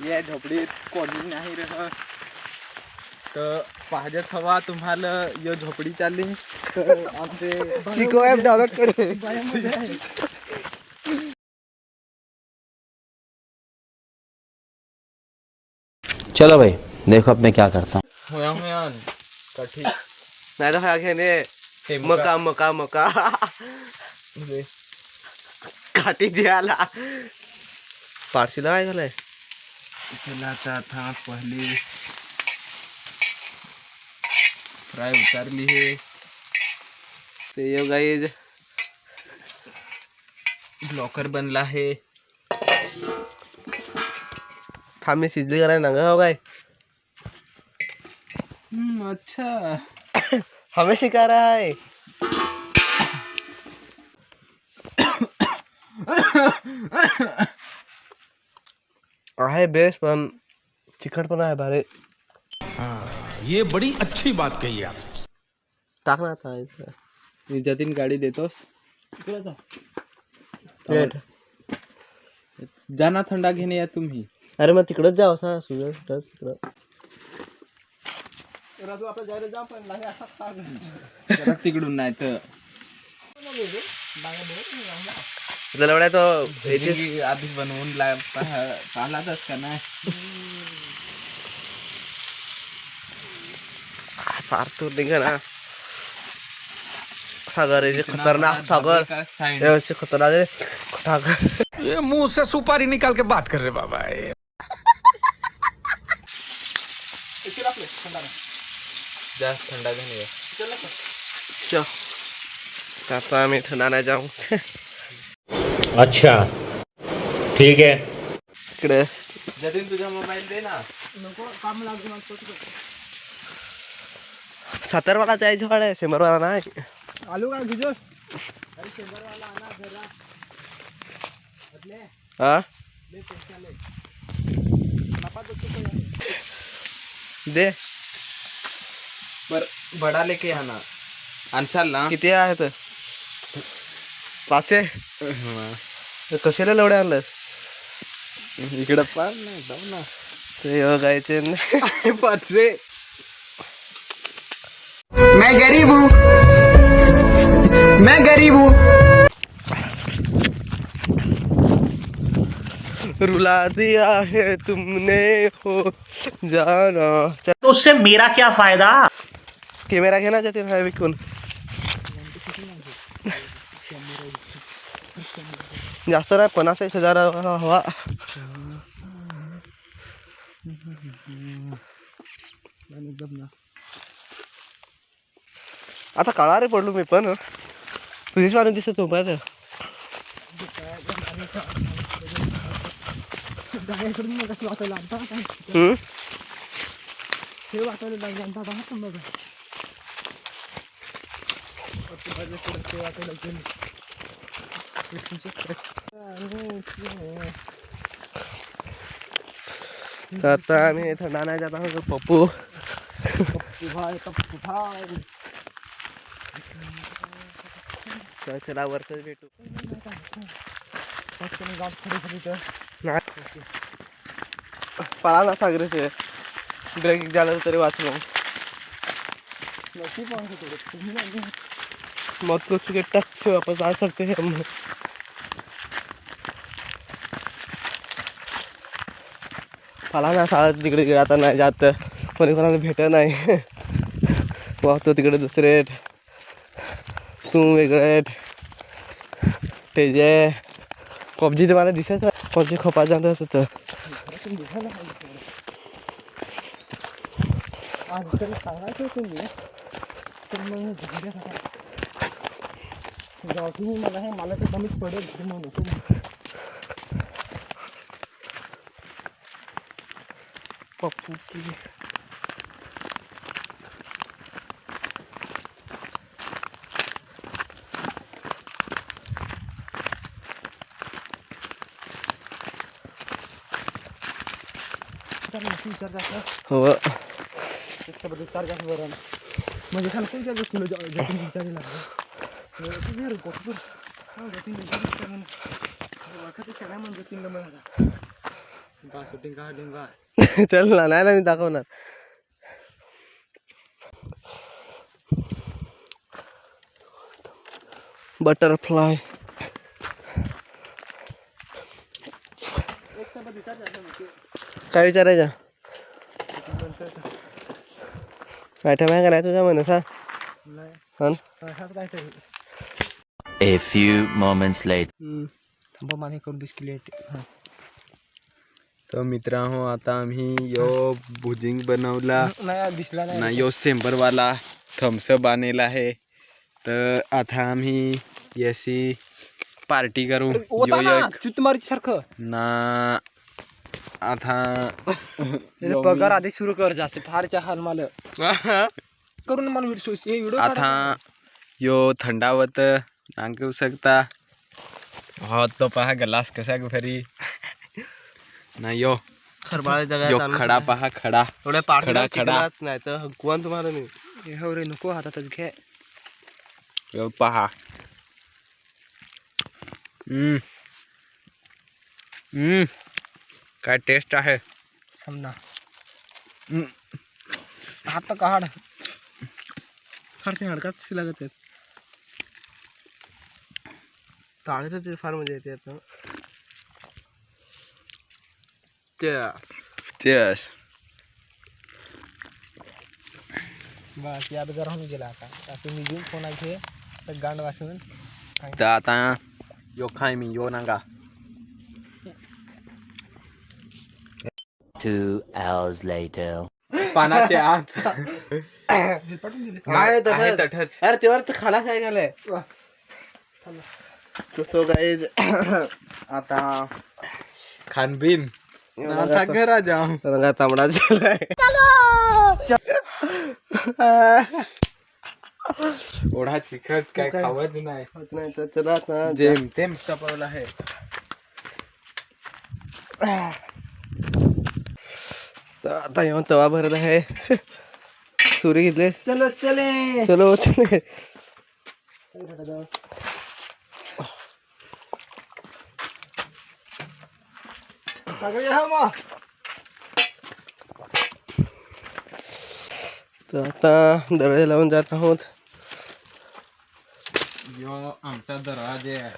या झोपडीत कोणी नाही राहत तर पाहत हवा तुम्हाला यो झोपडी चालली तर आमचे चिको ॲप डाउनलोड करे. चलो भाई देखो अब मैं क्या करता हूँ. होया कठी नाही तर घेणे मका मका मका काठी द्यायला पारशीला काय झालंय. चलाता था पहले फ्राय उतारली है ते यो गाईज ब्लॉकर बनला है. थांबे शिजली कराय ना ग काय. अच्छा हमें शिका रहा है. आहे बेस्ट पण चिकट पण आहे भारी. ये बड़ी अच्छी बात कही आप. टाक ना आता इथं. निजातीन गाडी देतोस प्लेट. जाना थंडा घेणे या तुम्ही. अरे मग तिकडच जाऊ असं सुजय तिकडं. जरा तिकडून नाही तर जलवड्या तो ह्याची आधीच बनवून पाहिलाच का नाही. फार तो निघा ना सागर आहे खतरनाक सागर ऐसे खतरनाक है सागर. ये मुंह से सुपारी निकाल के बात कर रहे बाबा. जास्त थंडा घेणे. चल आता आम्ही थंडा नाही जाऊ. अच्छा ठीक है. इकडे जतीन तुझा मोबाईल दे ना. सातारवाला जायचं वाडे शंभरवाला नाही. आलू का तुझं हा दे बर बडा लेके आना आणसाल ना. किती आहेत 500. कशाला लवडे आणलं इकडं पार नाही जाऊ ना. ते गायचे 500. मैं गरीब हूँ, मैं गरीब हूँ. रुला दिया है तुमने हो जाना. तो उससे मेरा क्या फायदा. कॅमेरा घेणार जाते ना विकून. जास्त नाही 50,000 हवा. आता काळा रे पडलो मी पण. तुझीच वाणी दिसत झोपायचं. आता आम्ही थंडा नाही जात आहोत पप्पू. चला वरच भेटू. पळा ना सागरेचे ब्रेक झालं तरी वाचलो. मत को चुके टक से वापस आ सकते हैं हम. पळा ना साळा तिकडे गेला आता नाही जात. कोणी कोणाला भेट नाही. वाहतो तिकडे दुसरे तू वेगळे तेजे पबजी ते मला दिसत पबजी खोपा जात होतं. मला तर कमीच पडेल पप्पू की हो त्याच्याबद्दल 4 वर म्हणजे खाली कोणत्या गोष्टीला विचारायला लागलं. चल ना, नाही ना मी दाखवणार. बटरफ्लाय काय विचारायचं आयटम आहे का नाही तुझ्या म्हणस हा. A few moments later. तर मित्रांनो आता आम्ही यो भुजिंग बनवला ना, यो सेंबरवाला थम्सअप आणलेला आहे. तर आता आम्ही याची पार्टी करू चुतमारी सारखं ना. आता पगार आधी सुरू कर, जास्त फारच्या हाल मला करून मला व्हिडिओ आता यो थंडावत सांगू शकता. हा तो पहा ग्लास कसा घरी ना. यो यो खडा पहा, खडा एवढ्या खडा खडा नाही तर कोण तुम्हाला नाही हो रे, नको हातातच घे. यो पहा. काय टेस्ट आहे समजा. हात काढ, फारसे हडकाच लागत आहेत. ताळेच ते फार मजा येते आता. चेस. बस याद गरम गेला आता तुम्ही घेऊन फोन आहे तर गांड वाचून. तर आता यो खाय मी यो नांगा. 2 hours later. पानाचे आत काय तठच. अरे तेव्हा तर खाला काय झालंय तसं काय. आता खानबीन आता घरा जाऊ. रंगा तांबडा झालाय. ओढा चिकट काय खावच नाही. होत नाही तर चला आता जेम तेम सपवला आहे. तर आता येऊन तवा भरत आहे. सुरी घेतले. चलो चले चलो चले. तर आता दरवाजा लावून जात आहोत. यो आमचा दरवाजा आहे.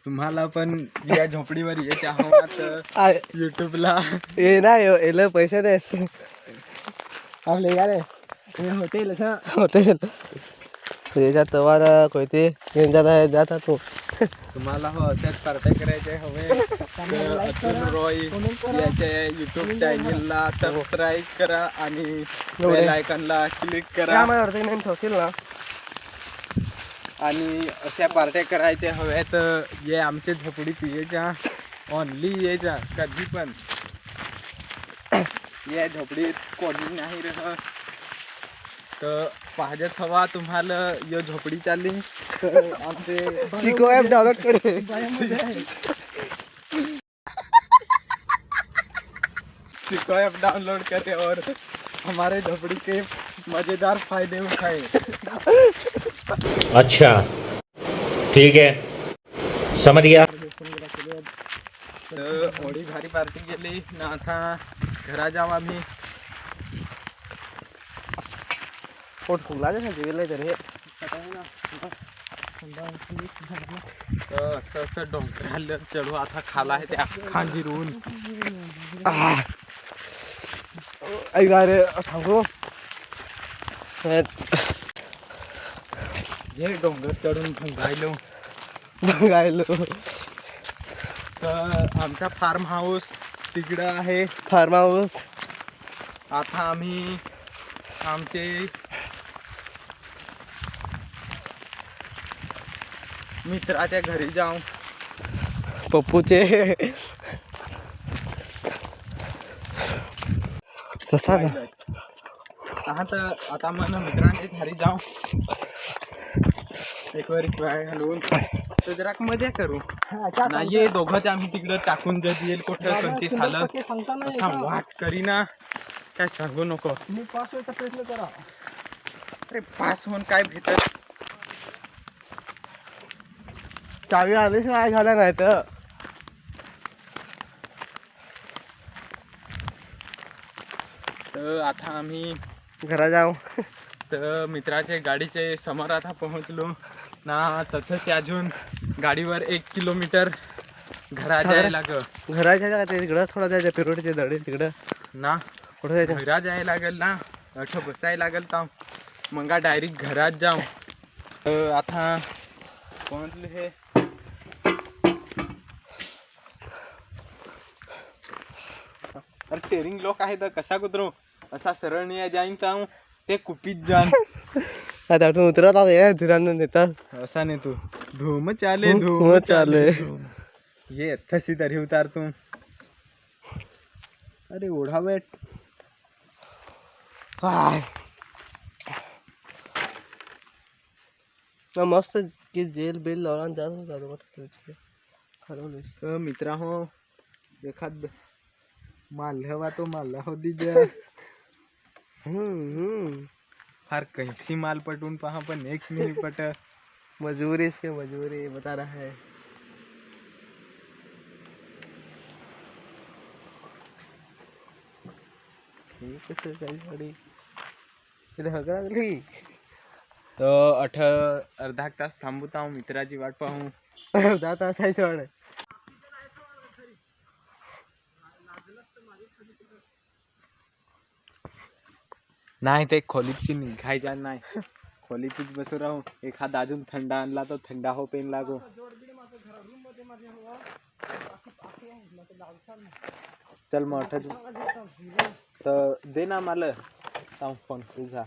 तुम्हाला पण या झोपडीवर येत आहोत युट्यूबला. हे नाही याला पैसे दे आपले गाडे हॉटेल हॉटेल याच्यात तवा कोयते जाता तो. तुम्हाला अशाच पार्ट्या करायचे हवे तर अतुल रॉय याच्या युट्यूब चॅनलला सबस्क्राईब करा आणि बेल आयकॉनला क्लिक करा. नेम ठेवतील ना. आणि अशा पार्ट्या करायच्या हव्या तर ये आमच्या झोपडी पियेच्या ऑनली यायच्या कधी पण. या झोपडीत कोणी नाही राहत तर पाहिजे हवा तुम्हाला यो झोपडी चालली तर आमचे चिको ॲप डाउनलोड करे. चिको ऐप डाउनलोड करे और हमारे झोपड़ी के मजेदार फायदे उठाए. अच्छा ठीक है समझ गया. तर ओढी भारी पार्टी गेली ना. आता घरा जाऊ आम्ही. पोट फुगला गेलं तर हे असं असं डोंगराला चढू. आता खाला आहे त्या खांजिरून. अरे सांगू हे डोंगर चढून भंगायलो. गायलो. तर आमचा फार्म हाऊस तिकडं आहे. Farm house. आता आम्ही आमचे मित्राच्या घरी जाऊ. पप्पूचे तसा ना. आता मन मित्रांच्या घरी जाऊ. एक वर घालून तर जरा मजा करू. नाही दोघंच आम्ही तिकडं टाकून जर येईल कुठं कंची झालं असा वाट करीना. काय सांगू नको. मी पास व्हायचा प्रयत्न करा. अरे पास होऊन काय भेटत. चावी आलीच नाही झाला नाही तर तर आता आम्ही घरा जाऊ. तर मित्राच्या गाडीचे समोर आता पोहोचलो ना. तसंच अजून गाडीवर 1 किलोमीटर घरा जायला लागल घराच्या जागा तिकडं थोडं जायचं पिरोडचे दडे तिकडं ना. कुठं जायचं. घरा जायला लागेल ना. अठं बसायला लागेल तर मग डायरेक्ट घरात जाऊ. तर आता पोहोचलो हे. अरे टेरिंग लोक आहे तर कसा कुत्रो असा सरळ नाही जाईन तर ते कुपीत जाण. आता आठवून उतरत आता या धुरानं नेतात असा नाही तू धूम चाले धूम चाले. ये तशी तरी उतार तू. अरे ओढा वेट. हाय मस्त की जेल बेल लावून जात खरवलं. तर मित्रा हो एखाद माल्हवा तो माल्ला हो दीजा. फार कैसी माल पटवून पहा पण एक नाही पट. मजबूरी से मजबूरी बता रहा है. कसं काही गाडी इथे हका लागली. तर अर्धा एक तास थांबूत आहो मित्राची वाट पाहू. जात असायचं वाड. नाही ते खोलीची निघायच्या नाही. खोलीचीच बसू राहू. एखादा अजून थंडा आणला तर थंडा हो पेन लागो. चल मग तर दे ना मला फोन तुझा.